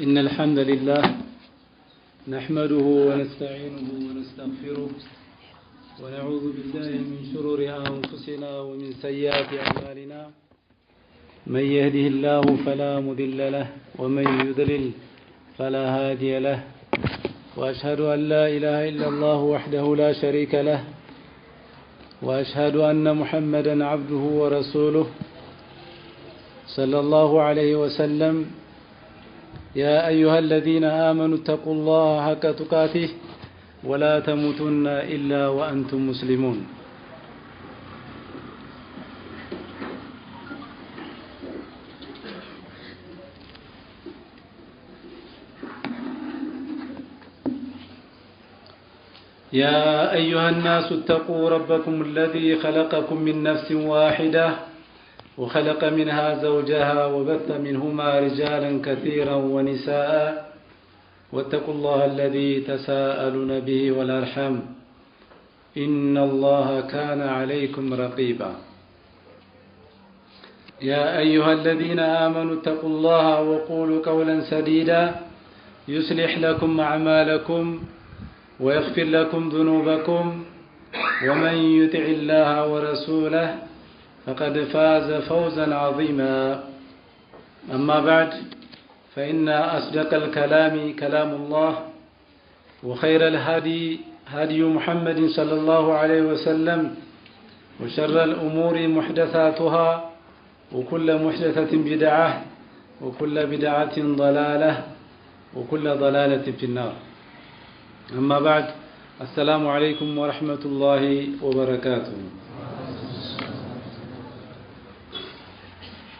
إن الحمد لله نحمده ونستعينه ونستغفره ونعوذ بالله من شرور أنفسنا ومن سيئات أعمالنا من يهده الله فلا مضل له ومن يضلل فلا هادي له وأشهد أن لا إله إلا الله وحده لا شريك له وأشهد أن محمدا عبده ورسوله صلى الله عليه وسلم يا أيها الذين آمنوا اتقوا الله حق تقاته ولا تموتن إلا وأنتم مسلمون يا أيها الناس اتقوا ربكم الذي خلقكم من نفس واحدة وخلق منها زوجها وبث منهما رجالا كثيرا ونساء واتقوا الله الذي تساءلون به والأرحام إن الله كان عليكم رقيبا يا أيها الذين آمنوا اتقوا الله وقولوا قولا سديدا يصلح لكم أعمالكم ويغفر لكم ذنوبكم ومن يطع الله ورسوله فقد فاز فوزا عظيما أما بعد فإن أصدق الكلام كلام الله وخير الهدي هدي محمد صلى الله عليه وسلم وشر الأمور محدثاتها وكل محدثة بدعة وكل بدعة ضلالة وكل ضلالة في النار أما بعد السلام عليكم ورحمة الله وبركاته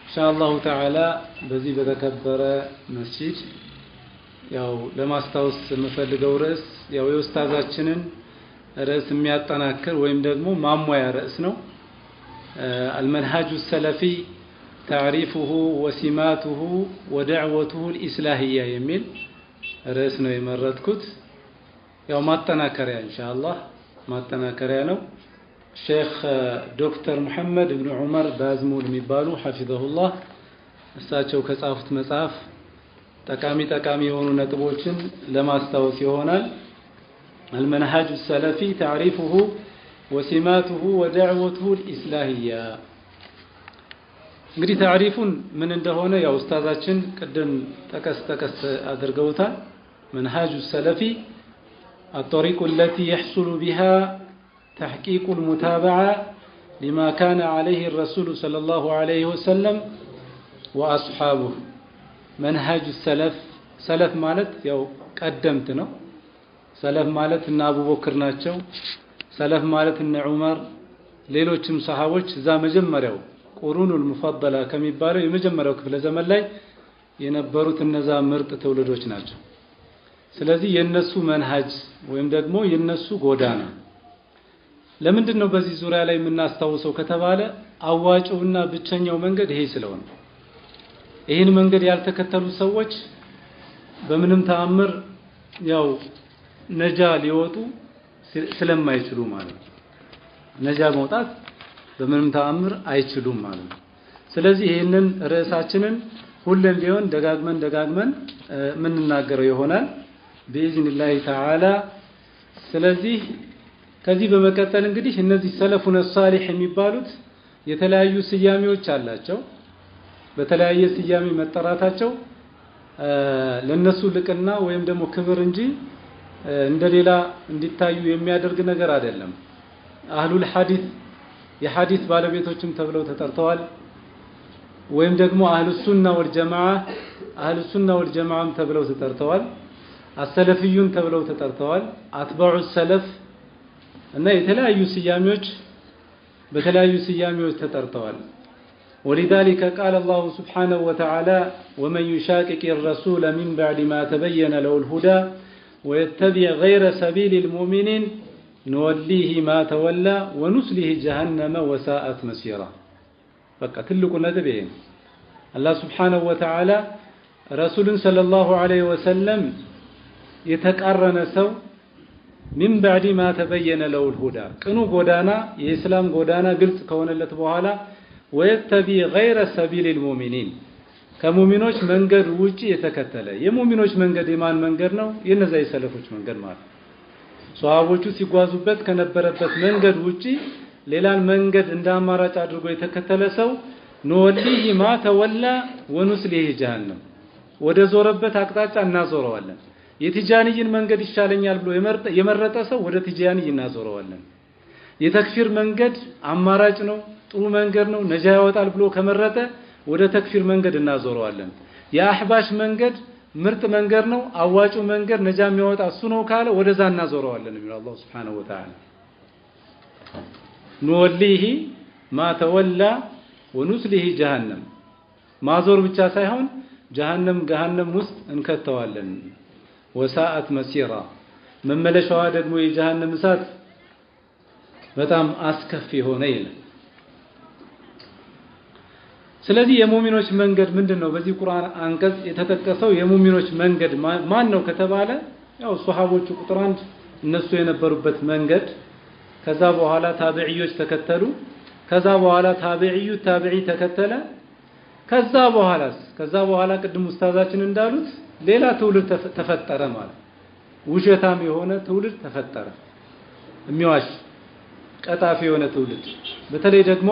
إن شاء الله تعالى بزي بتكبر مسجد ያው ለማስታወስ የምፈልገው ርዕስ ያው የኡስታዛችንን ርዕስ የሚያጠናክር ወይም ደግሞ ማሟያ ርዕስ ነው المنهج السلفي تعريفه وسماته ودعوته الإصلاحية የሚል ርዕስ ነው የመረጥኩት ያው ማጠናከሪያ ኢንሻአላህ ማጠናከሪያ ነው ሼክ ዶክተር መሐመድ ኢብኑ ዑመር ባዝሙል የሚባሉ ሐፊዘሁላህ እሳቸው ከጻፉት መጽሐፍ ጠቃሚ የሆኑ ነጥቦችን ለማስታወስ ይሆናል المنهج السلفي تعريفه وسماته ودعوته الإصلاحية እንግዲህ ታሪፉን ምን እንደሆነ ያው ኡስታዛችን ቀደም ተከስ አድርገውታል منهج السلفي الطريق التي يحصل بها تحقيق المتابعة لما كان عليه الرسول صلى الله عليه وسلم وأصحابه منهج السلف سلف مالت يو قدمت ነው سلف ማለት እና አቡበክር ናቸው سلف ማለት እና ዑመር ሌሎችም ሰሃቦች እዛ መጀመሪያው ቁሩኑል ሙፈደላ ከሚባለው የመጀመሪያው ክፍለ ዘመን ላይ የነበሩት እነዛ ምርጥ ትውልዶች ናቸው ስለዚህ የነሱ መንሃጅ ወይም ደግሞ የነሱ ጎዳና ለምንድን ነው በዚህ ዙሪያ ላይ የምናስታውሰው ከተባለ አዋጭውና ብቸኛው መንገድ ይሄ ስለሆነ ይሄን መንገድ ያልተከተሉ ሰዎች በምንም ተአምር ያው ነጃ ሊወጡ ስለማይችሉ ማለት ነጃ መውጣት በምንም ተአምር አይችሉም ማለት ስለዚህ ይሄንን ርዕሳችንን ሁሌም ቢሆን ደጋግመን ምንናገረው ይሆናል بإذن تعالى ስለዚህ ከዚህ በመቀጠል እንግዲህ እነዚህ ሰለፉን ሷሊህ የሚባሉት የተለያዩ ስያሜዎች አላቸው በተለያየ ስያሜ መጠራታቸው ለነሱ ልቅና ወይም ደግሞ ክብር እንጂ እንደሌላ እንዲታዩ የሚያደርግ ነገር አይደለም አህሉል ሐዲስ የሐዲስ ባለቤቶችም ተብለው ተጠርተዋል ወይም ደግሞ አህሉስ ሱና ወል ጀማዓም ተብለው ተጠርተዋል አሰለፊዩን ተብለው ተጠርተዋል አትባዑ ሰለፍ እና የተለያዩ ስያሜዎች በተለያዩ ስያሜዎች ተጠርተዋል ولذلك قال الله سبحانه وتعالى ومن يشاقق الرسول من بعد ما تبين له الهدى ويتبع غير سبيل المؤمنين نوليه ما تولى ونسله جهنم وساءت مسيرا بقى ትልቁ ነጥብ ይሄ الله سبحانه وتعالى رسول صلى الله عليه وسلم የተቃረነ ሰው من بعد ما تبين له الهدى ቅኑ ጎዳና የእስላም ጎዳና ግልጽ ከሆነለት በኋላ ويتبع غير سبيل المؤمنين ከሙእሚኖች መንገድ ውጪ የተከተለ የሙእሚኖች መንገድ የማን መንገድ ነው? የነዛ የሰለፎች መንገድ ማለት ሷሃቦቹ ሲጓዙበት ከነበረበት መንገድ ውጪ ሌላን መንገድ እንደ አማራጭ አድርጎ የተከተለ ሰው ኑወሊሂ ማ ተወላ ወኑስሊሂ ጀሃነም ወደ ዞረበት አቅጣጫ እናዞረዋለን። የቲጃንይን መንገድ ይሻለኛል ብሎ የመረጠ ሰው ወደ ቲጃንይ እናዞረዋለን። የተክፊር መንገድ አማራጭ ነው፣ ጥሩ መንገድ ነው፣ ነጃ ያወጣል ብሎ ከመረጠ ወደ ተክፊር መንገድ እናዞረዋለን። የአህባሽ መንገድ ምርጥ መንገድ ነው፣ አዋጩ መንገድ ነጃ የሚያወጣ እሱ ነው ካለ ወደዛ እናዞረዋለን የሚለው አላህ Subhanahu Wa Ta'ala ኑወሊሂ ማ ተወላ ወኑስሊሂ ጀሃነም ማዞር ብቻ ሳይሆን ገሃነም ውስጥ እንከተዋለን። ወሳአት መሲራ መመለሻዋ ደግሞ የጀሃነም እሳት በጣም አስከፊ ሆነ ይላል። ስለዚህ የሙእሚኖች መንገድ ምንድነው? በዚህ ቁርአን አንቀጽ የተጠቀሰው የሙእሚኖች መንገድ ማን ነው ከተባለ ያው ሱሐቦቹ ቁጥር 1 እነሱ የነበሩበት መንገድ፣ ከዛ በኋላ ታቢዒዎች ተከተሉ፣ ከዛ በኋላ ታቢዒ ተከተለ፣ ከዛ በኋላ ቅድም ኡስታዛችን እንዳሉት ሌላ ትውልድ ተፈጠረ ማለት ውሸታም የሆነ ትውልድ ተፈጠረ። የሚዋሽ ቀጣፊ የሆነ ትውልድ በተለይ ደግሞ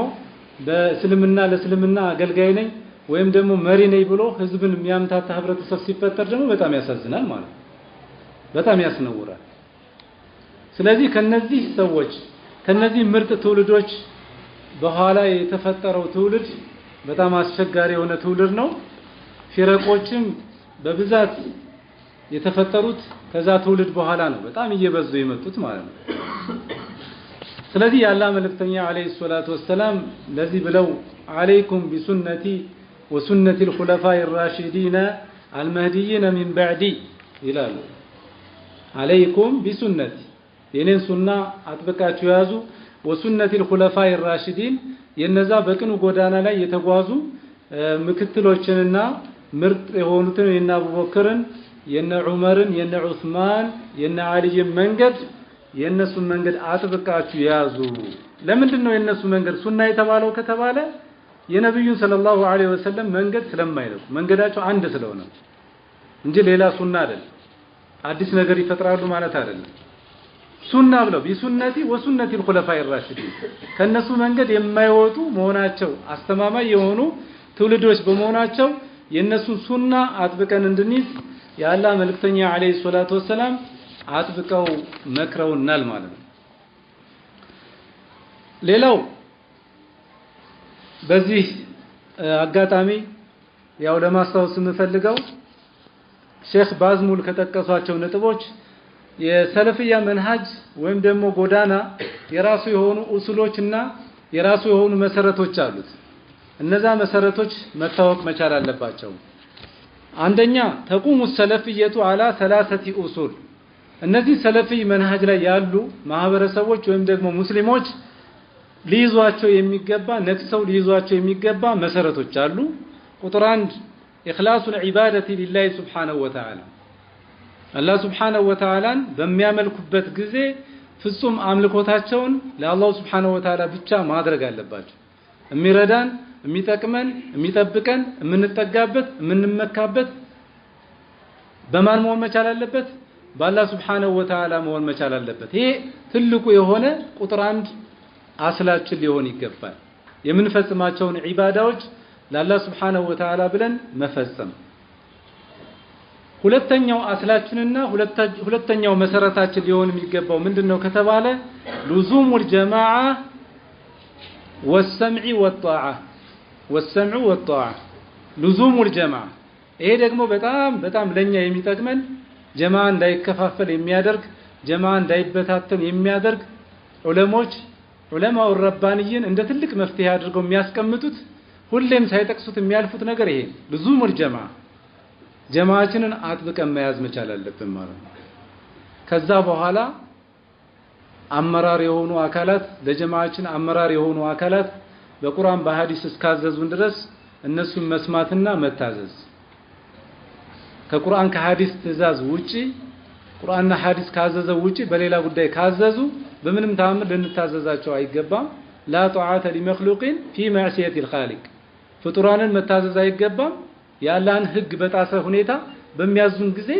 በእስልምና ለእስልምና አገልጋይ ነኝ ወይም ደግሞ መሪ ነኝ ብሎ ህዝብን የሚያምታታ ህብረተሰብ ሲፈጠር ደግሞ በጣም ያሳዝናል ማለት በጣም ያስነውራል። ስለዚህ ከነዚህ ሰዎች ከነዚህ ምርጥ ትውልዶች በኋላ የተፈጠረው ትውልድ በጣም አስቸጋሪ የሆነ ትውልድ ነው። ፊረቆችም በብዛት የተፈጠሩት ከዛ ትውልድ በኋላ ነው በጣም እየበዙ የመጡት ማለት ነው። ስለዚህ የአላህ መልእክተኛ አለይሂ ሰላቱ ወሰላም ለዚህ ብለው አለይኩም ቢሱነቲ ወሱነቲ الخلفاء الراشدين المهديين من بعدي ይላሉ። አለይኩም ቢሱነቲ የኔን ሱና አጥብቃችሁ ያዙ፣ ወሱነቲ الخلفاء الراشدين የነዛ በቅኑ ጎዳና ላይ የተጓዙ ምክትሎችንና ምርጥ የሆኑትን የነ አቡበክርን የነ ዑመርን የነ ዑስማን የነ አሊይን መንገድ የነሱን መንገድ አጥብቃችሁ ያዙ። ለምንድነው የነሱ መንገድ ሱና የተባለው ከተባለ የነብዩን ሰለላሁ ዐለይሂ ወሰለም መንገድ ስለማይለቁ መንገዳቸው አንድ ስለሆነ እንጂ ሌላ ሱና አይደለም፣ አዲስ ነገር ይፈጥራሉ ማለት አይደለም። ሱና ብለው ቢሱነቲ ወሱነቲ الخلفاء الراشدين ከነሱ መንገድ የማይወጡ መሆናቸው አስተማማኝ የሆኑ ትውልዶች በመሆናቸው የነሱን ሱና አጥብቀን እንድንይዝ የአላህ መልእክተኛ አለይሂ ሰላቱ ወሰላም አጥብቀው መክረውናል ማለት ነው። ሌላው በዚህ አጋጣሚ ያው ለማስታወስ የምፈልገው ሼክ ባዝሙል ከጠቀሷቸው ነጥቦች የሰለፊያ መንሃጅ ወይም ደግሞ ጎዳና የራሱ የሆኑ ኡሱሎችና የራሱ የሆኑ መሰረቶች አሉት። እነዛ መሰረቶች መታወቅ መቻል አለባቸው። አንደኛ ተቁሙ ሰለፊየቱ አላ 3 ኡሱል እነዚህ ሰለፊ መንሃጅ ላይ ያሉ ማህበረሰቦች ወይም ደግሞ ሙስሊሞች ሊይዟቸው የሚገባ ነክሰው ሊይዟቸው የሚገባ መሰረቶች አሉ። ቁጥር 1 ኢኽላሱል ዒባደቲ ሊላሂ ሱብሓነሁ ወተዓላ አላህ ሱብሓነሁ ወተዓላን በሚያመልኩበት ጊዜ ፍጹም አምልኮታቸውን ለአላህ ሱብሓነሁ ወተዓላ ብቻ ማድረግ አለባቸው። የሚረዳን የሚጠቅመን የሚጠብቀን የምንጠጋበት የምንመካበት በማን መሆን መቻል አለበት? በአላህ ሱብሓነሁ ወተዓላ መሆን መቻል አለበት። ይሄ ትልቁ የሆነ ቁጥር 1 አስላችን ሊሆን ይገባል። የምንፈጽማቸውን ዒባዳዎች ለአላህ ሱብሓነሁ ወተዓላ ብለን መፈጸም። ሁለተኛው አስላችንና ሁለተኛው መሰረታችን ሊሆን የሚገባው ምንድነው ከተባለ ሉዙሙል ጀማዓ ወሰምዒ ወጣዓ ሉዙሙል ጀማዓ። ይሄ ደግሞ በጣም ለኛ የሚጠቅመን ጀማዓ እንዳይከፋፈል የሚያደርግ ጀማዓ እንዳይበታተን የሚያደርግ ዑለማው ረባንይን እንደ ትልቅ መፍትሄ አድርገው የሚያስቀምጡት ሁሌም ሳይጠቅሱት የሚያልፉት ነገር ይሄ ሉዙሙል ጀማዓ ጀማዓችንን አጥብቀን መያዝ መቻል አለብን ማለት ነው። ከዛ በኋላ አመራር የሆኑ አካላት ለጀማዓችን አመራር የሆኑ አካላት በቁርአን በሐዲስ እስካዘዙን ድረስ እነሱን መስማትና መታዘዝ። ከቁርአን ከሐዲስ ትእዛዝ ውጪ ቁርአንና ሐዲስ ካዘዘው ውጪ በሌላ ጉዳይ ካዘዙ በምንም ተአምር ልንታዘዛቸው አይገባም። ላ ጧዓተ ሊመኽሉቂን ፊ ማዕሲየቲል ኻሊቅ ፍጡራንን መታዘዝ አይገባም ያላን ህግ በጣሰ ሁኔታ በሚያዙን ጊዜ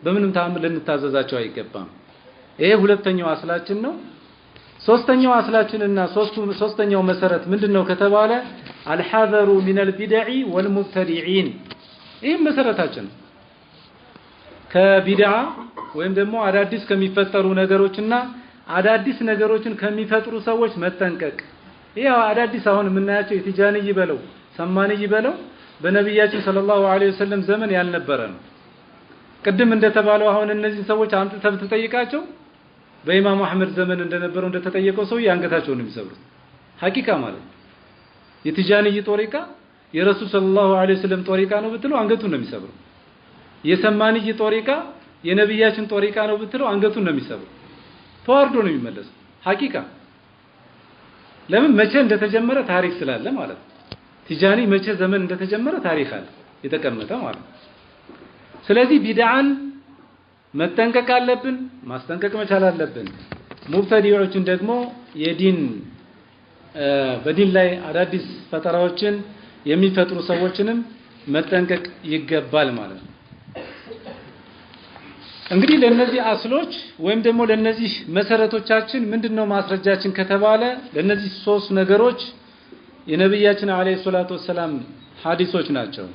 በምንም ተአምር ልንታዘዛቸው አይገባም። ይሄ ሁለተኛው አስላችን ነው። ሶስተኛው አስላችንና ሶስተኛው መሰረት ምንድነው ከተባለ አልሐዘሩ ሚነል ቢድዒ ወልሙብተዲዒን። ይሄ መሰረታችን ከቢድዓ ወይም ደግሞ አዳዲስ ከሚፈጠሩ ነገሮችና አዳዲስ ነገሮችን ከሚፈጥሩ ሰዎች መጠንቀቅ። ይሄ አዳዲስ አሁን የምናያቸው የቲጃንይ በለው ሰማንይ በለው በነብያችን ሰለላሁ ዐለይሂ ወሰለም ዘመን ያልነበረ ነው። ቅድም እንደተባለው አሁን እነዚህ ሰዎች አምጥተው ተጠይቃቸው በኢማም አህመድ ዘመን እንደነበረው እንደተጠየቀው ሰው አንገታቸውን ነው የሚሰብሩት። ሐቂቃ ማለት የቲጃንይ ጦሪቃ የረሱል ሰለላሁ ዐለይሂ ወሰለም ጦሪቃ ነው ብትለው አንገቱን ነው የሚሰብረው። የሰማንይ ጦሪቃ የነብያችን ጦሪቃ ነው ብትለው አንገቱን ነው የሚሰብረው። ተዋርዶ ነው የሚመለሰው። ሐቂቃ ለምን መቼ እንደተጀመረ ታሪክ ስላለ ማለት ነው። ቲጃኒ መቼ ዘመን እንደተጀመረ ታሪክ አለ የተቀመጠ ማለት ነው። ስለዚህ ቢድዓን መጠንቀቅ አለብን፣ ማስጠንቀቅ መቻል አለብን። ሙብተዲዖችን ደግሞ የዲን በዲን ላይ አዳዲስ ፈጠራዎችን የሚፈጥሩ ሰዎችንም መጠንቀቅ ይገባል ማለት ነው። እንግዲህ ለነዚህ አስሎች ወይም ደግሞ ለነዚህ መሰረቶቻችን ምንድነው ማስረጃችን ከተባለ ለነዚህ ሶስት ነገሮች የነብያችን አለይሂ ሰላቱ ወሰለም ሐዲሶች ናቸው።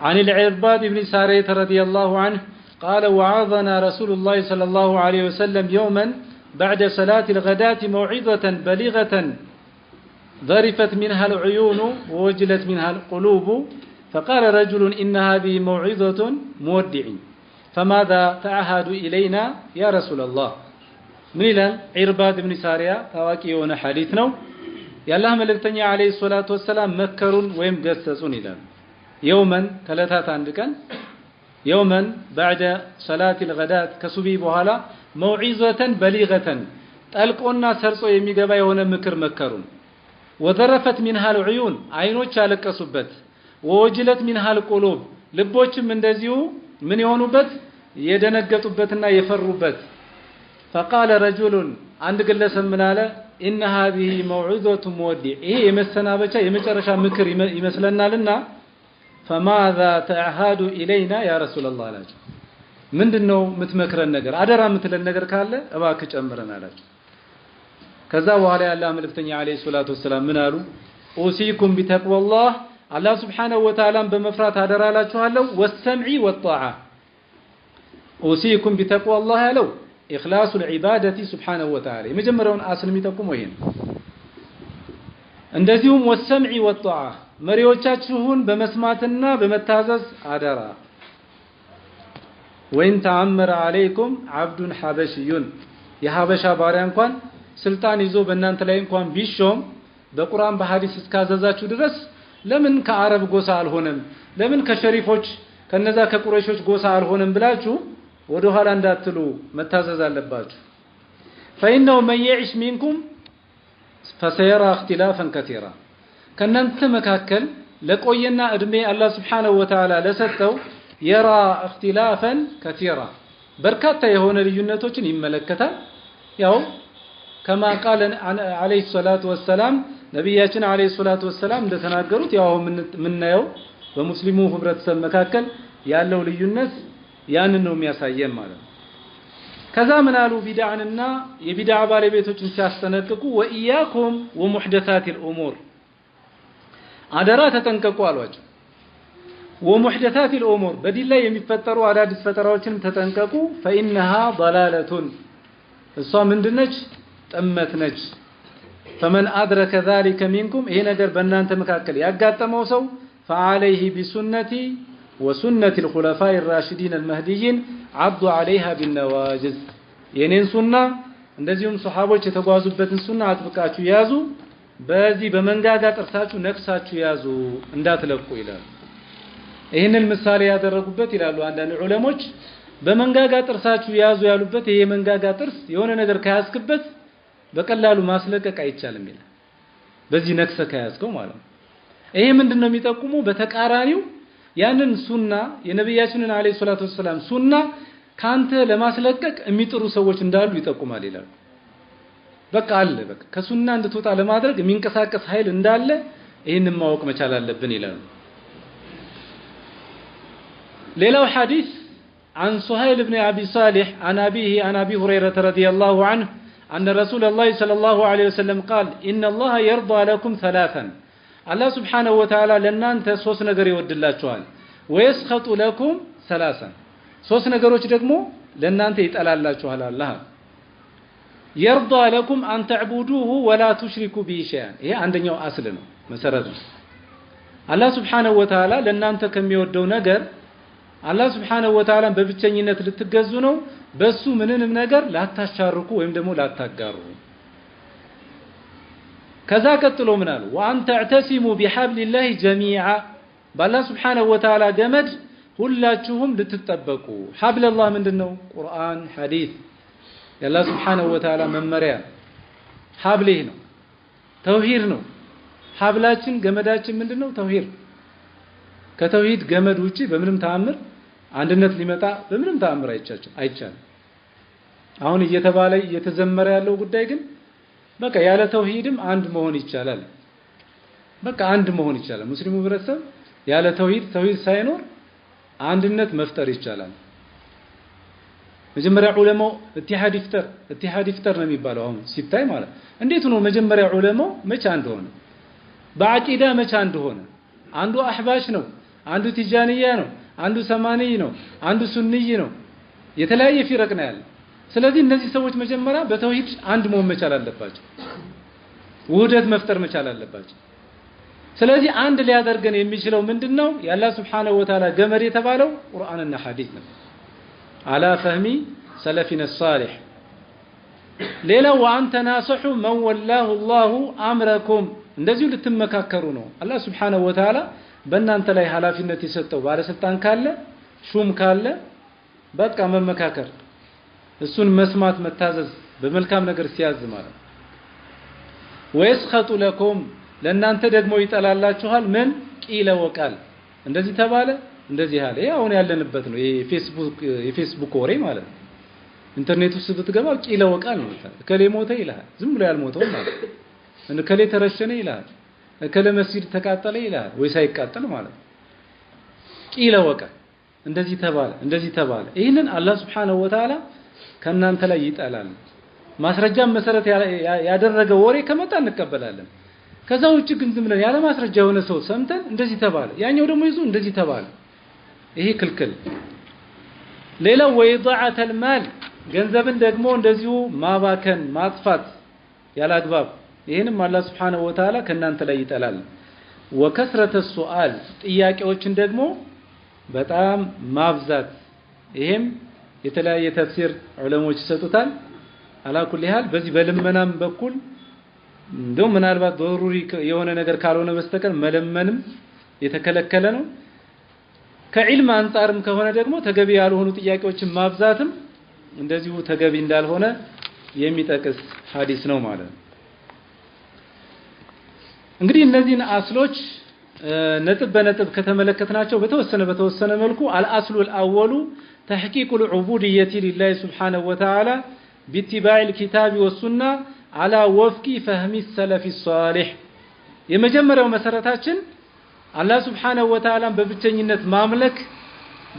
عن العرباض بن سارية رضي الله عنه قال وعظنا رسول الله صلى الله عليه وسلم يوما بعد صلاة الغداة موعظة بليغة ذرفت منها العيون ووجلت منها القلوب فقال رجل إن هذه موعظة مودع فماذا تعهد إلينا يا رسول الله من الآن عرباض بن سارية تواكيون حديثنا يا الله ملكتني عليه الصلاة والسلام مكرون ويمقسسون إلى يوما ثلاثة عندكن يوما بعد صلاة الغداة كسبي بوهلا موعظة بليغة تلقونا سرسو يميقبا يونا مكر مكرون وذرفت منها العيون عينوش على كسبت ووجلت منها القلوب لبوش من دزيو من يونوبت يدنقطبتنا يفروبت فقال رجل عندك اللسن من على إن هذه موعظة مودع إيه يمسنا بچا يمچرشا مكر يمسلنا لنا فماذا تعهد إلينا يا رسول الله لاج ምንድነው ምትመክረን ነገር አደራ ምትለን ነገር ካለ እባክህ ጨምረን አላችሁ። ከዛ በኋላ ያለ መልእክተኛ አለይሂ ሰላቱ ወሰለም ምን አሉ? ኡሲኩም ቢተቅዋላህ አላህ Subhanahu Wa Ta'ala በመፍራት አደራ አላችኋለሁ። ወሰምዒ ወጣዓ ኡሲኩም ቢተቅዋላህ ያለው ኢኽላሱ العبادة Subhanahu Wa Ta'ala የመጀመሪያውን አስል የሚጠቁመው ይሄን። እንደዚሁም ወሰምዒ ወጣዓ መሪዎቻችሁን በመስማትና በመታዘዝ አደራ። ወይን ተአመረ አለይኩም አብዱን ሐበሽዩን የሐበሻ ባሪያ እንኳን ስልጣን ይዞ በእናንተ ላይ እንኳን ቢሾም በቁርአን በሐዲስ እስካዘዛችሁ ድረስ ለምን ከአረብ ጎሳ አልሆነም ለምን ከሸሪፎች ከነዛ ከቁረይሾች ጎሳ አልሆነም ብላችሁ ወደ ኋላ እንዳትሉ መታዘዝ አለባችሁ። فإنه من يعش منكم فسيرى اختلافا كثيرا ከናንተ መካከል ለቆየና እድሜ አላህ Subhanahu Wa Ta'ala ለሰጠው يرى اختلافا كثيرا بركات የሆነ ልዩነቶችን ይመለከታል። ያው كما قال عليه الصلاه والسلام ነብያችን عليه الصلاه والسلام እንደተናገሩት ያው ምንናየው በሙስሊሙ ህብረተሰብ መካከል ያለው ልዩነት ያንን ነው የሚያሳየን ማለት ነው። ከዛ ምን አሉ ቢድዓንና የቢድዓ ባለቤቶችን ሲያስጠነቅቁ ወኢያኩም ወሙህደታት الامور አደራ ተጠንቀቁ አሏቸው። ومحدثات الأمور بدل لا يمفتروا على عدد فتراتهم تتنككوا فإنها ضلالة الصام من دنج تمت نج فمن أدرك ذلك منكم هنا قرب أن تمكاكل يقات موسو فعليه بسنتي وسنة الخلفاء الراشدين المهديين عضوا عليها بالنواجز ينين سنة እንደዚሁም ሱሐቦች የተጓዙበትን ሱና አጥብቃችሁ ያዙ በዚህ በመንጋጋ ጥርሳችሁ ነክሳችሁ ያዙ እንዳትለቁ ይላል። ይሄንን ምሳሌ ያደረጉበት ይላሉ አንዳንድ ዑለሞች በመንጋጋ ጥርሳችሁ ያዙ ያሉበት ይሄ መንጋጋ ጥርስ የሆነ ነገር ካያስክበት በቀላሉ ማስለቀቅ አይቻልም ይላል። በዚህ ነክሰ ካያስከው ማለት ነው። ይሄ ምንድነው የሚጠቁሙ በተቃራኒው ያንን ሱና የነብያችንን አለይሂ ሰላቱ ወሰለም ሱና ካንተ ለማስለቀቅ የሚጥሩ ሰዎች እንዳሉ ይጠቁማል ይላል። በቃ አለ በቃ ከሱና እንድትወጣ ለማድረግ የሚንቀሳቀስ ኃይል እንዳለ ይሄንን ማወቅ መቻል አለብን ይላሉ። ሌላው ሐዲስ عن سهيل بن أبي صالح عن أبيه عن أبي هريرة رضي الله عنه أن رسول الله صلى الله عليه وسلم قال إن الله يرضى لكم ثلاثا الله سبحانه وتعالى لنانت ሶስት ነገር ይወድላችኋል ويسخط لكم ثلاثا ሶስት ነገሮች ደግሞ ለናንተ ይጠላላችኋል አላህ يرضى لكم أن تعبدوه ولا تشركوا به شيئا ይሄ አንደኛው አስል ነው መሰረቱ አላህ Subhanahu Wa Ta'ala ለናንተ ከሚወደው ነገር አላህ Subhanahu Wa Ta'ala በብቸኝነት ልትገዙ ነው በሱ ምንንም ነገር ላታሻርኩ ወይም ደግሞ ላታጋሩ ከዛ ቀጥሎ ምን አሉ وأن تعتصموا بحبل الله جميعا በአላህ Subhanahu Wa Ta'ala ገመድ ሁላችሁም ልትጠበቁ حبل الله ምንድነው ቁርአን ሐዲስ የአላህ Subhanahu Wa Ta'ala መመሪያ ሐብሊህ ነው ተውሂድ ነው ሐብላችን ገመዳችን ምንድነው ተውሂድ ከተውሂድ ገመድ ውጪ በምንም ተአምር አንድነት ሊመጣ በምንም ተአምር አይቻልም አሁን እየተባለ እየተዘመረ ያለው ጉዳይ ግን በቃ ያለ ተውሂድም አንድ መሆን ይቻላል በቃ አንድ መሆን ይቻላል ሙስሊሙ ህብረተሰብ ያለ ተውሂድ ሳይኖር አንድነት መፍጠር ይቻላል መጀመሪያ ዑለማው ኢትሃድ ይፍጠር ነው የሚባለው አሁን ሲታይ ማለት እንዴት ነው መጀመሪያ ዑለማው መቼ አንድ ሆነ በአቂዳ መቼ አንድ ሆነ አንዱ አህባሽ ነው አንዱ ቲጃንያ ነው አንዱ ሰማኒ ነው አንዱ ሱንይ ነው የተለያየ ፍረቅ ነው ያለ ስለዚህ እነዚህ ሰዎች መጀመሪያ በተውሂድ አንድ መሆን መቻል አለባቸው ውህደት መፍጠር መቻል አለባቸው ስለዚህ አንድ ሊያደርገን የሚችለው ምንድነው የአላህ Subhanahu Wa Ta'ala ገመድ የተባለው ቁርአንና ሐዲስ ነው على فهم سلفنا الصالح ሌላው وان تناصحوا من والله الله امركم እንደዚሁ ልትመካከሩ ነው አላህ Subhanahu Wa Ta'ala በእናንተ ላይ ኃላፊነት የሰጠው ባለስልጣን ካለ ሹም ካለ በቃ መመካከር እሱን መስማት መታዘዝ በመልካም ነገር ሲያዝ ማለት ويسخط لكم ለእናንተ ደግሞ ይጠላላችኋል ምን ቂለ ወቃል እንደዚህ ተባለ እንደዚህ ያለ ያው ያለንበት ነው የፌስቡክ ወሬ ማለት ኢንተርኔት ውስጥ ብትገባ ቂለ ወቃል ነው ከሌ ሞተ ይላል ዝም ብሎ ያልሞተው ማለት ከሌ ተረሸነ ይላል ከሌ መስጊድ ተቃጠለ ይላል ወይ ሳይቃጠል ማለት ቂለ ወቃል እንደዚህ ተባለ ይሄንን አላህ Subhanahu Wa Ta'ala ከናንተ ላይ ይጣላል ማስረጃም መሰረት ያደረገ ወሬ ከመጣ እንቀበላለን ከዛ ውጭ ግን ዝም ብለን ያለ ማስረጃ የሆነ ሰው ሰምተን እንደዚህ ተባለ ያኛው ደግሞ ይዙ እንደዚህ ተባለ ይሄ ክልክል ሌላው ወይضعة المال ገንዘብን ደግሞ እንደዚሁ ማባከን ማጥፋት ያላግባብ ይሄንም አላህ Subhanahu Wa Ta'ala ከናንተ ላይ ይጣላል وكثرة السؤال ጥያቄዎችን ደግሞ በጣም ማብዛት ይሄም የተለያየ ተፍሲር ዑለሞች ይሰጡታል አላኩል ይሃል በዚህ በልመናም በኩል እንደው ምናልባት ضروري የሆነ ነገር ካልሆነ በስተቀር መለመንም የተከለከለ ነው ከዒልም አንፃርም ከሆነ ደግሞ ተገቢ ያልሆኑ ጥያቄዎችን ማብዛትም እንደዚሁ ተገቢ እንዳልሆነ የሚጠቅስ ሐዲስ ነው ማለት ነው እንግዲህ እነዚህን አስሎች ነጥብ በነጥብ ከተመለከትናቸው በተወሰነ መልኩ الأصل الأول تحقيق العبودية لله سبحانه وتعالى باتباع الكتاب والسنة على وفق فهم السلف الصالح የመጀመሪያው መሰረታችን አላህ Subhanahu Wa Ta'ala በብቸኝነት ማምለክ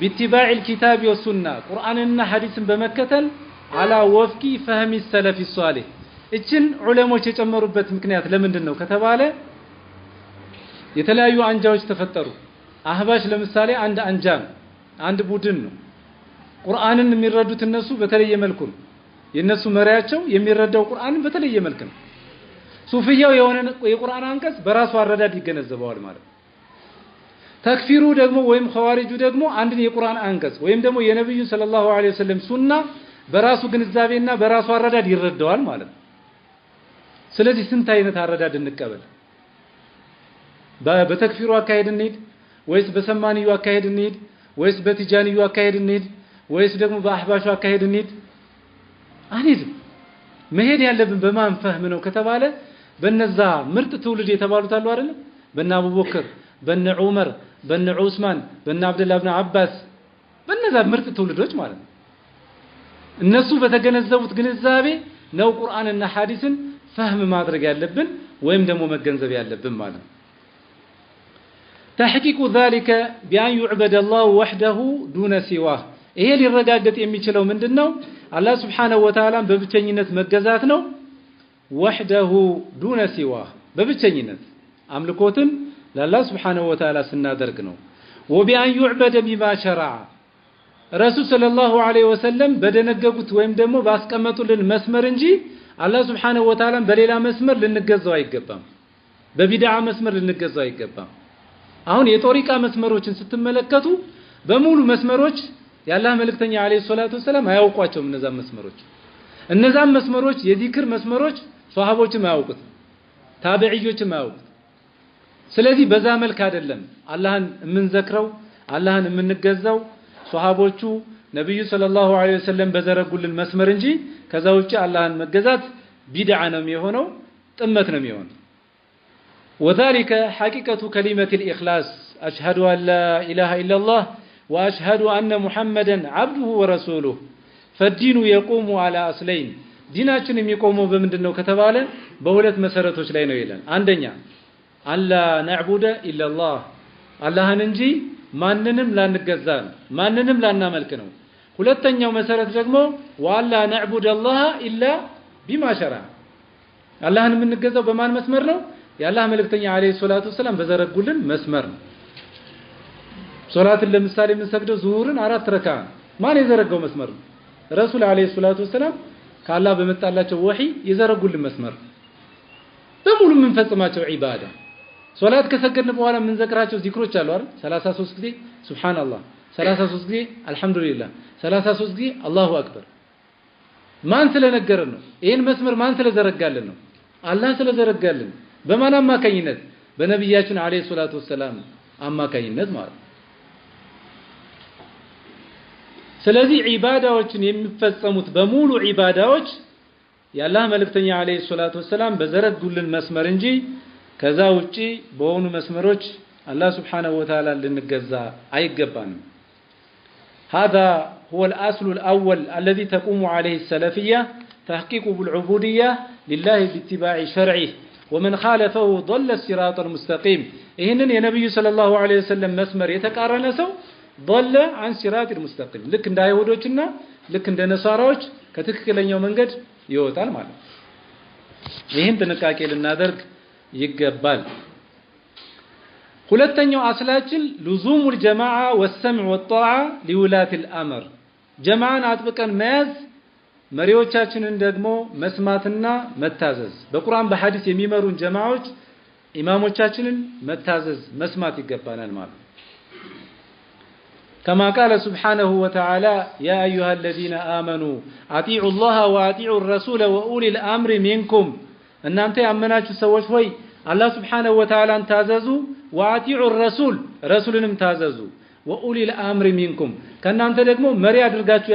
باتباع الكتاب والسنة ቁርአንና ሐዲስን በመከተል على وفق فهم السلف الصالح እችን ዑለሞች የጨመሩበት ምክንያት ለምንድነው ከተባለ የተለያዩ አንጃዎች ተፈጠሩ አህባሽ ለምሳሌ አንድ ቡድን ነው ቁርአንን የሚረዱት እነሱ በተለየ መልኩ ነው የነሱ መሪያቸው የሚረዳው ቁርአንን በተለየ መልኩ ነው ሱፊያው የሆነ የቁርአን አንቀጽ በራሱ አረዳድ ይገነዘበዋል ማለት ተክፊሩ ደግሞ ወይም ኸዋሪጁ ደግሞ አንድን የቁርአን አንቀጽ ወይም ደግሞ የነብዩ ሰለላሁ ዐለይሂ ወሰለም ሱና በራሱ ግንዛቤና በራሱ አረዳድ ይረዳዋል ማለት ስለዚህ ስንት አይነት አረዳድ እንቀበል በተክፊሩ አካሄድ እንሂድ ወይስ በሰማኒዩ አካሄድ እንሂድ ወይስ በቲጃኒዩ አካሄድ እንሂድ ወይስ ደግሞ በአህባሹ አካሄድ እንሂድ አንሂድ መሄድ ያለብን በማን ፈህም ነው ከተባለ በነዛ ምርጥ ትውልድ የተባሉት አሉ አይደል በነ አቡበከር በነ ዑመር በነ ዑስማን በነ አብዱላህ ኢብኑ አባስ በነዛ ምርጥ ትውልዶች ማለት ነው እነሱ በተገነዘቡት ግንዛቤ ነው ቁርአንና ሐዲስን ፈህም ማድረግ ያለብን ወይም ደግሞ መገንዘብ ያለብን ማለት ነው تحقيق ذلك بأن يعبد الله وحده دون سواه ይሄ ሊረጋገጥ የሚችለው ምንድነው አላህ Subhanahu Wa Ta'ala በብቸኝነት መገዛት ነው وحده دون سواه በብቸኝነት አምልኮትን ለአላህ Subhanahu Wa Ta'ala ስናደርግ ነው وبأن يعبد بما شرع ረሱል ሰለላሁ ዐለይሂ ወሰለም በደነገጉት ወይም ደግሞ ባስቀመጡልን መስመር እንጂ አላህ Subhanahu Wa Ta'ala በሌላ መስመር ልንገዛው አይገባም በቢድዓ መስመር ልንገዛው አይገባም አሁን የጦሪቃ መስመሮችን ስትመለከቱ በሙሉ መስመሮች የአላህ መልእክተኛ አለይሂ ሰላቱ ወሰለም አያውቋቸውም እነዛም መስመሮች የዚክር መስመሮች ሷሃቦችም አያውቁት ታቢዒዮችም አያውቁት ስለዚህ በዛ መልክ አይደለም አላህን የምንዘክረው አላህን የምንገዛው ሷሃቦቹ ነብዩ ሰለላሁ ዐለይሂ ወሰለም በዘረጉልን መስመር እንጂ ከዛ ውጪ አላህን መገዛት ቢድዓ ነው የሚሆነው ጥመት ነው የሚሆነው وذلك حقيقة كلمة الإخلاص أشهد أن لا إله إلا الله وأشهد أن محمدا عبده ورسوله فالدين يقوم على أصلين ديناتنا يقوموا بمندنو كتباله بولت مسارتوش لا ينويلن عندنا ألا نعبد إلا الله الله ننجي ማንንም ላንገዛን ማንንም ላናመልክ ነው ሁለተኛው መሰረት ደግሞ ወአላ ነዕቡድ አላህ ኢላ ቢማ ሸራ አላህን የምንገዛው በማን መስመር ነው የአላህ መልእክተኛ አለይሂ ሰላቱ ወሰለም በዘረጉልን መስመር ነው ሶላትን ለምሳሌ የምንሰግደው ዙሁርን 4 ረካ ማን የዘረጋው መስመር ነው ረሱል አለይሂ ሰላቱ ወሰለም ከአላህ በመጣላቸው ወህይ የዘረጉልን መስመር በሙሉ የምንፈጽማቸው ዒባዳ ሶላት ከሰገድን በኋላ ምን ዘክራቸው ዚክሮች አሉ አይደል 33 ጊዜ ሱብሃንአላህ 33 ጊዜ አልহামዱሊላህ 33 ጊዜ አላሁ አክበር ማን ስለነገረን ነው ይሄን መስመር ማን ስለዘረጋልን ነው አላህ ስለዘረጋልን በማን አማካኝነት በነብያችን አለይሂ ሰላቱ ወሰለም አማካኝነት ማለት ስለዚህ ዒባዳዎችን የሚፈጸሙት በሙሉ ዒባዳዎች የአላህ መልእክተኛ አለይሂ ሰላቱ ወሰለም በዘረጉልን መስመር እንጂ ከዛ ውጪ በሆኑ መስመሮች አላህ Subhanahu Wa Ta'ala ልንገዛ አይገባንም هذا هو الأصل الأول الذي تقوم عليه السلفية تحقيق بالعبودية لله باتباع شرعه ومن خالفه ضل الصراط المستقيم إهنن يا نبي صلى الله عليه وسلم مسمر يتقارن سو ضل عن صراط المستقيم لك እንደ አይሁዶችና ልክ እንደ ነሳራዎች ከትክክለኛው መንገድ ይወጣል ማለት ይሄን ጥንቃቄ ልናደርግ ይገባል ሁለተኛው አስላችን لزوم الجماعه والسمع والطاعه لولاة الامر ጀማዓን አጥብቀን መያዝ መሪዎቻችንን ደግሞ መስማትና መታዘዝ በቁርአን በሐዲስ የሚመሩን ጀማዓዎች ኢማሞቻችንን መታዘዝ መስማት ይገባናል ማለት كما قال سبحانه وتعالى يا ايها الذين امنوا اطيعوا الله واطيعوا الرسول واولي الامر منكم እናንተ ያመናችሁ ሰዎች ሆይ አላህ Subhanahu Wa Ta'ala ታዘዙ ወአጢዑ الرسول ረሱልንም ታዘዙ ወኡሊ الامر منكم ከናንተ ደግሞ መሪ አድርጋችሁ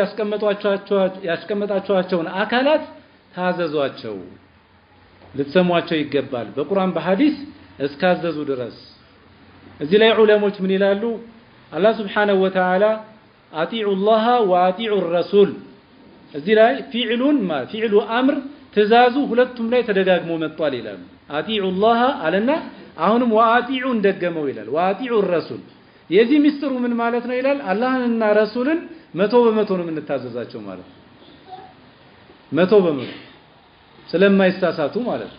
ያስቀመጣችኋቸውን አካላት ታዘዟቸው ልትሰሟቸው ይገባል በቁርአን በሐዲስ እስካዘዙ ድረስ እዚህ ላይ ዑለሞች ምን ይላሉ አላህ Subhanahu Wa Ta'ala አጢዑ الله ወአጢዑ الرسول እዚህ ላይ ፊዕሉ አምር ትዛዙ ሁለቱም ላይ ተደጋግሞ መጥቷል ይላል አጢዑ الله አለና አሁንም ወአጢዑ እንደገመው ይላል ወአጢዑ الرسول የዚህ ሚስጥሩ ምን ማለት ነው ይላል አላህንና ረሱልን 100% ነው የምንታዘዛቸው ማለት 100% ስለማይሳሳቱ ማለት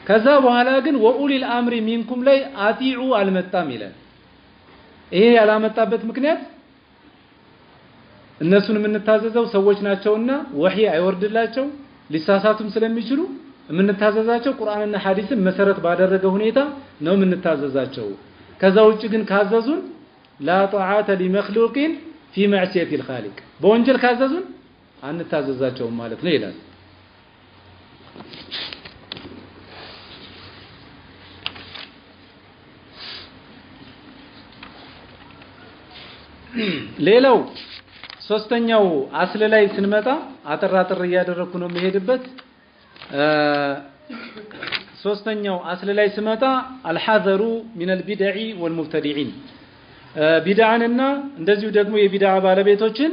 ከዛ በኋላ ግን ወኡሊል አምሪ ሚንኩም ላይ አጢዑ አልመጣም ይላል ይሄ ያላመጣበት ምክንያት እነሱን የምንታዘዘው ሰዎች ናቸውና ወህይ አይወርድላቸው ሊሳሳቱም ስለሚችሉ የምንታዘዛቸው ቁርአንና ሐዲስን መሰረት ባደረገ ሁኔታ ነው የምንታዘዛቸው ከዛ ውጪ ግን ካዘዙን لا طاعة لمخلوق في معصية الخالق በወንጀል ካዘዙን አንታዘዛቸውም ማለት ነው ይላል ሌላው ሶስተኛው አስለ ላይ ስንመጣ አጥራጥር ያደረኩ ነው መሄድበት ሶስተኛው አስለ ላይ ስመጣ አልሐዘሩ من البدع والمبتدعين ቢድዓንና እንደዚሁ ደግሞ የቢድዓ ባለቤቶችን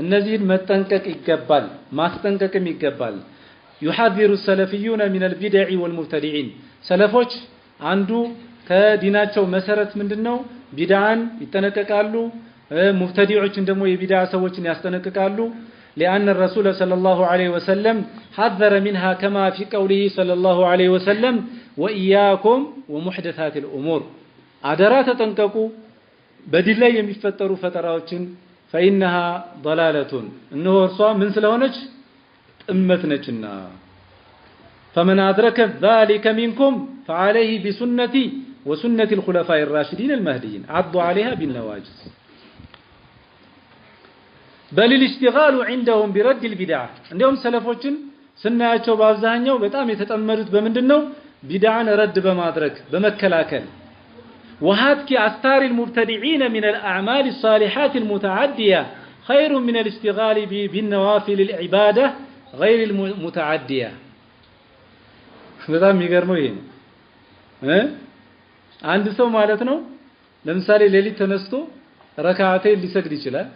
እነዚህን መጠንቀቅ ይገባል ማስጠንቀቅም ይገባል يحذر السلفيون من البدع والمبتدعين ሰለፎች አንዱ ከዲናቸው መሰረት ምንድነው ቢድዓን ይጠነቀቃሉ ሙብተዲዖችን ደግሞ የቢድዓ ሰዎችን ያስጠነቅቃሉ لأن الرسول صلى الله عليه وسلم حذر منها كما في قوله صلى الله عليه وسلم وإياكم ومحدثات الأمور አደራ ተጠንቀቁ በዲን ላይ የሚፈጠሩ ፈጠራዎችን فإنها ضلالة እነሆ እርሷ ምን ስለሆነች ጥመት ነችና فمن أدرك ذلك منكم فعليه بسنتي وسنة الخلفاء الراشدين المهديين عضوا عليها بالنواجذ بل الاشتغال عندهم برد البدع عندهم سلفوችን ስናያቸው በአብዛኛው በጣም የተጠመዱት በምንድነው ቢድዓን ረድ በማድረግ በመከላከል وهاتك أستار المبتدعين من الأعمال الصالحات المتعدية خير من الاشتغال بالنوافل العبادة غير المتعدية በጣም የሚገርመው ይሄ ነው አንድ ሰው ማለት ነው ለምሳሌ ሌሊት ተነስቶ ረካዓተን ሊሰግድ ይችላል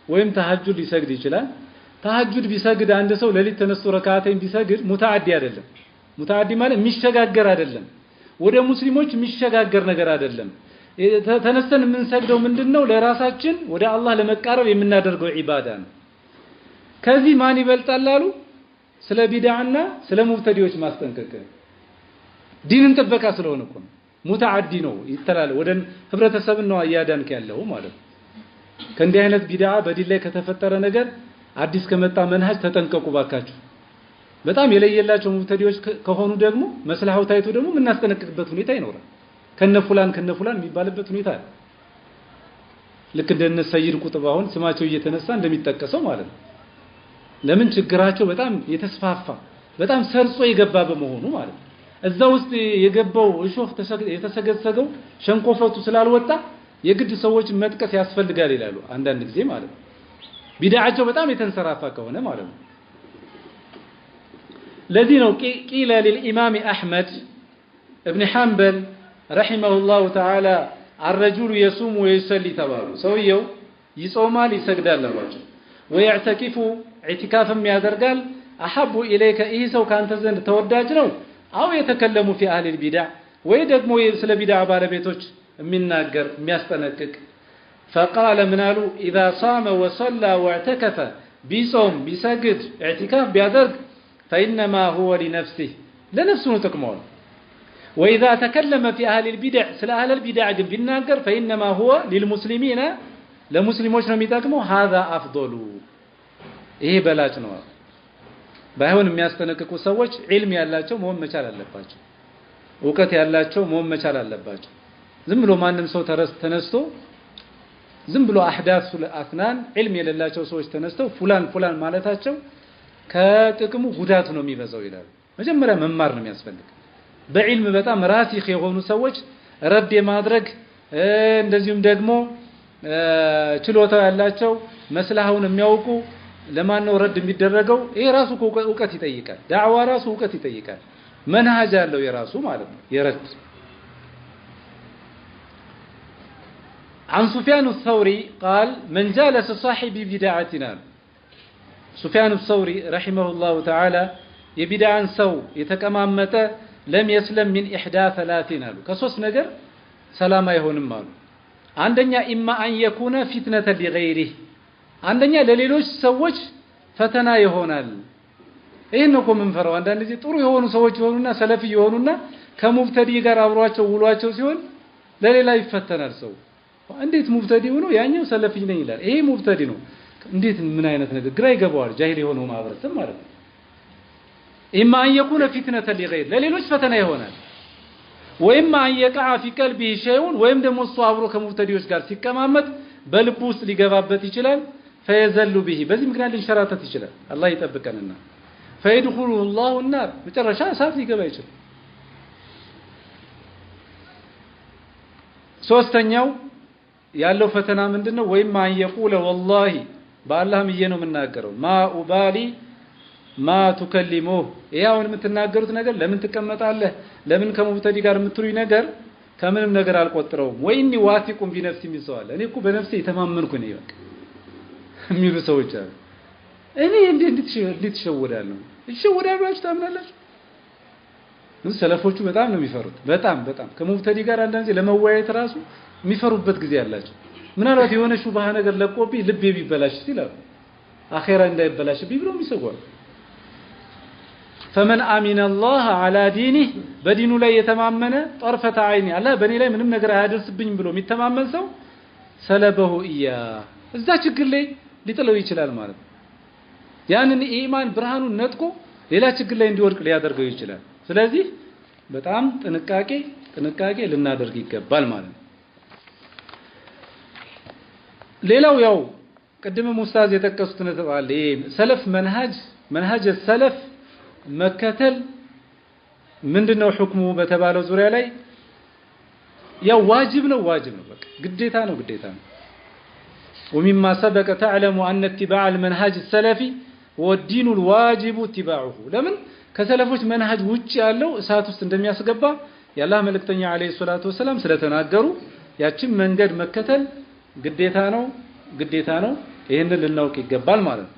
ወይም ተሐጁድ ሊሰግድ ይችላል ተሐጁድ ቢሰግድ አንድ ሰው ሌሊት ተነስቶ ረካዓተን ቢሰግድ ሙተዓዲ አይደለም ሙተዓዲ ማለት የሚሸጋገር አይደለም ወደ ሙስሊሞች የሚሸጋገር ነገር አይደለም ተነስተን የምንሰግደው ምንድነው ለራሳችን ወደ አላህ ለመቃረብ የምናደርገው ዒባዳ ነው ከዚህ ማን ይበልጣል አሉ ስለ ቢድዓና ስለ ሙብተዲዎች ማስጠንቀቅ ዲንን ጥበቃ ስለሆነ እኮ ሙተዓዲ ነው ይተላል ወደ ህብረተሰብን ነው ያዳንክ ያለው ማለት ከእንዲህ አይነት ቢድዓ በዲን ላይ ከተፈጠረ ነገር አዲስ ከመጣ መንሃጅ ተጠንቀቁ ባካችሁ በጣም የለየላቸው ሙብተዲዎች ከሆኑ ደግሞ መስላሃው ታይቶ ደግሞ ምናስጠነቅቅበት ሁኔታ ይኖራል ከነፉላን የሚባልበት ሁኔታ ልክ እንደነ ሰይድ ቁጥብ አሁን ስማቸው እየተነሳ እንደሚጠቀሰው ማለት ነው ለምን ችግራቸው በጣም የተስፋፋ በጣም ሰርጾ የገባ በመሆኑ ማለት ነው እዛ ውስጥ የገባው እሾህ የተሰገሰገው ሸንኮፈቱ ስላልወጣ የግድ ሰዎች መጥቀስ ያስፈልጋል ይላሉ አንዳንድ ጊዜ ማለት ነው ቢድዓቸው በጣም የተንሰራፋ ከሆነ ማለት ነው ለዚህ ነው ቂለ للامام احمد ابن حنبل رحمه الله تعالى الرجل يصوم ويصلي ተባሉ ሰውየው ይጾማል ይሰግዳል ለማለት ويعتكف اعتكافም ያደርጋል احب اليك ይህ ሰው ካንተ ዘንድ ተወዳጅ ነው አው የተከለሙ في اهل البدع ወይ ደግሞ ስለ ቢድዓ ባለቤቶች የሚናገር የሚያስጠነቅቅ فقال منالو اذا صام وصلى واعتكف بيصوم بيسجد اعتكاف بيادرግ فانما هو لنفسه لنفسه تكمل واذا تكلم في اهل البدع سل اهل البدع ግን ቢናገር فانما هو للمسلمين ለሙስሊሞች ነው የሚጠቅመው هذا افضل ይሄ በላጭ ነው ባይሆን የሚያስጠነቅቁ ሰዎች ዒልም ያላቸው መሆን መቻል አለባቸው ዕውቀት ያላቸው መሆን መቻል አለባቸው ዝም ብሎ ማንም ሰው ተነስቶ ዝም ብሎ አህዳስ አስናን ዒልም የሌላቸው ሰዎች ተነስተው ፉላን ማለታቸው ከጥቅሙ ጉዳቱ ነው የሚበዛው ይላሉ መጀመሪያ መማር ነው የሚያስፈልግ በዒልም በጣም ራሲኽ የሆኑ ሰዎች ረድ የማድረግ እንደዚሁም ደግሞ ችሎታው ያላቸው መስላሃውን የሚያውቁ ለማን ነው ረድ የሚደረገው ይሄ ራሱ ዕውቀት ይጠይቃል ዳዕዋ ራሱ ዕውቀት ይጠይቃል መንሃጅ ያለው የራሱ ማለት ነው የረድ عن سفيان الثوري قال من جالس صاحب بدعتنا سفيان الثوري رحمه الله تعالى يبدعن سو يتكمامته لم يسلم من احدى ثلاثين قالوا كሶስት ነገር ሰላም አይሆንም አሉ አንደኛ ኢማ አን የኩነ ፊትነተ لغيره አንደኛ ለሌሎች ሰዎች ፈተና ይሆናል ይሄን ነው ኮምንፈራው አንዳንድ ጊዜ ጥሩ የሆኑ ሰዎች ይሆኑና ሰለፊ ይሆኑና ከሙብተዲ ጋር አብሯቸው ውሏቸው ሲሆን ለሌላ ይፈተናል ሰው እንዴት ሙብተዲ ሆኖ ያኛው ሰለፊ ነኝ ይላል ይሄ ሙብተዲ ነው እንዴት ምን አይነት ነገር ግራ ይገባዋል ጃሂል የሆነው ማህበረሰብ ማለት ነው ኢማ አን የኩነ ፊትነተ لغيره ለሌሎች ፈተና ይሆናል ወይም አን የቀዓ في قلبه شيء ወይም ደግሞ እሱ አብሮ ከሙብተዲዎች ጋር ሲቀማመጥ በልቡ ውስጥ ሊገባበት ይችላል فيزل به በዚህ ምክንያት ሊንሸራተት ይችላል አላህ ይጠብቀንና فيدخله الله النار መጨረሻ እሳት ሊገባ ይችላል ሶስተኛው ያለው ፈተና ምንድነው ወይም ማን يقول والله በአላህም ነው የምናገረው ማ ኡባሊ ማ تكلموه ያውን የምትናገሩት ነገር ለምን ትቀመጣለህ ለምን ከሙብተዲ ጋር የምትሉኝ ነገር ከምንም ነገር አልቆጥረውም ወይኒ ዋቲቁም ቢነፍሲ ሚሰዋል እኔ እኮ በነፍሴ የተማመንኩ ነኝ በቃ የሚሉ ሰዎች አሉ እኔ እንዴት ይሸወዳሉ ይሸወዳሉ ታምናላችሁ ሰለፎቹ በጣም ነው የሚፈሩት በጣም ከሙብተዲ ጋር አንዳንዴ ለመወያየት ራሱ የሚፈሩበት ጊዜ አላቸው ምናልባት የሆነ ሹብሃ ነገር ለቆብኝ ልቤ ቢበላሽ ይላሉ አኺራ እንዳይበላሽብኝ ብለው የሚሰጓሉ فمن امن الله على دينه በዲኑ ላይ የተማመነ طرفة عين አላህ በኔ ላይ ምንም ነገር አያደርስብኝ ብሎ የሚተማመን ሰው ሰለበሁ ኢያ እዛ ችግር ላይ ሊጥለው ይችላል ማለት ነው ያንን ኢማን ብርሃኑን ነጥቆ ሌላ ችግር ላይ እንዲወድቅ ሊያደርገው ይችላል ስለዚህ በጣም ጥንቃቄ ልናደርግ ይገባል ማለት ነው ሌላው ያው ቀደም ሙስታዝ የጠቀሱት ነጥብ አለ ሰለፍ መንሃጅ ሰለፍ መከተል ምንድነው ሁክሙ በተባለው ዙሪያ ላይ ያው ዋጅብ ነው በቃ ግዴታ ነው ومما سبق تعلم أن اتباع المنهج السلفي هو الدين الواجب اتباعه لمن ከሰለፎች መንሃጅ ውጪ ያለው እሳት ውስጥ እንደሚያስገባ የአላህ መልእክተኛ አለይሂ ሰላቱ ወሰለም ስለተናገሩ ያችን መንገድ መከተል ግዴታ ነው ይሄንን ልናውቅ ይገባል ማለት ነው